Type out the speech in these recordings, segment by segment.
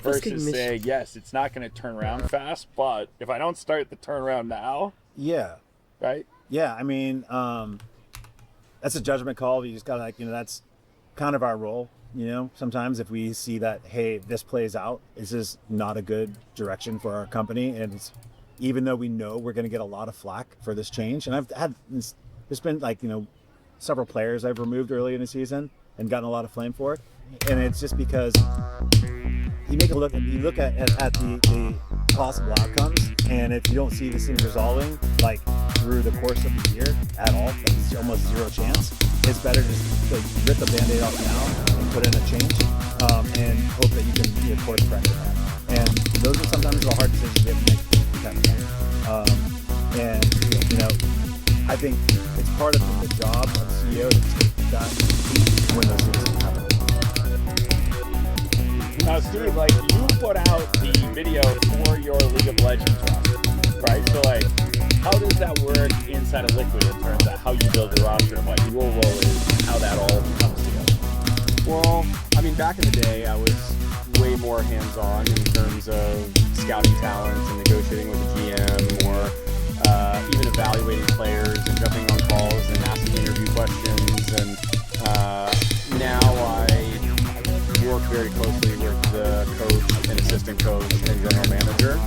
versus saying, yes, it's not going to turn around fast, but if I don't start the turnaround now, right? Yeah, I mean, that's a judgment call. You just got to, that's kind of our role. Sometimes if we see that, hey, this plays out, this is not a good direction for our company, and even though we know we're going to get a lot of flack for this change, and there's been several players I've removed early in the season and gotten a lot of flame for it, and it's just because you look at the possible outcomes, and if you don't see this thing resolving through the course of the year at all, it's almost zero chance. It's better just to rip the Band-Aid off now and put in a change, and hope that you can course correct that. And those are sometimes the hard decisions you have to make. And I think it's part of the job of CEO to take that when those things happen. Now, Steve, you put out the video for your League of Legends roster, right? So, how does that work inside of Liquid in terms of how you build the roster and what your role is and how that all comes together? Well, I mean, back in the day, I was way more hands-on in terms of scouting talents and negotiating with the GM, or even evaluating players and jumping on calls and asking interview questions. And now I work very closely with the coach and assistant coach and general manager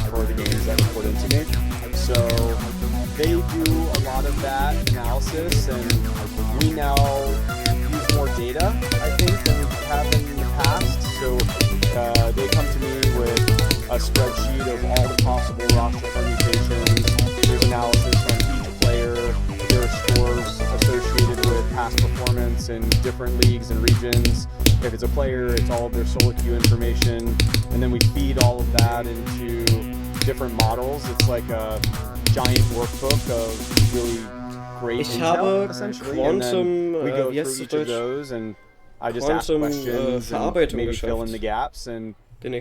for the games that report into me. So they do a lot of that analysis, and we now use more data, I think, than we have in the past. So they come to me with a spreadsheet of all the possible roster permutations. There's analysis on each player, their scores associated with past performance in different leagues and regions. If it's a player, it's all of their solo queue information, and then we feed all of that into different models. It's like a giant workbook of really great intel, essentially. And then we go through each of those, and I just ask questions and maybe fill in the gaps, and we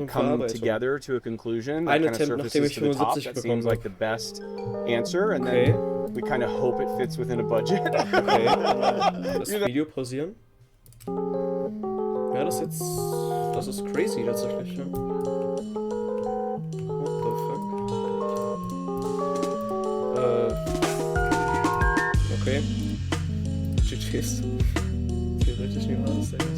come together to a conclusion that kind of surfaces to the top. That seems like the best answer, and then we kind of hope it fits within a budget. Okay, das Video pausieren. Ja, das ist crazy tatsächlich. Ja. What the fuck? Okay. GG's. Theoretisch nicht alles sagen.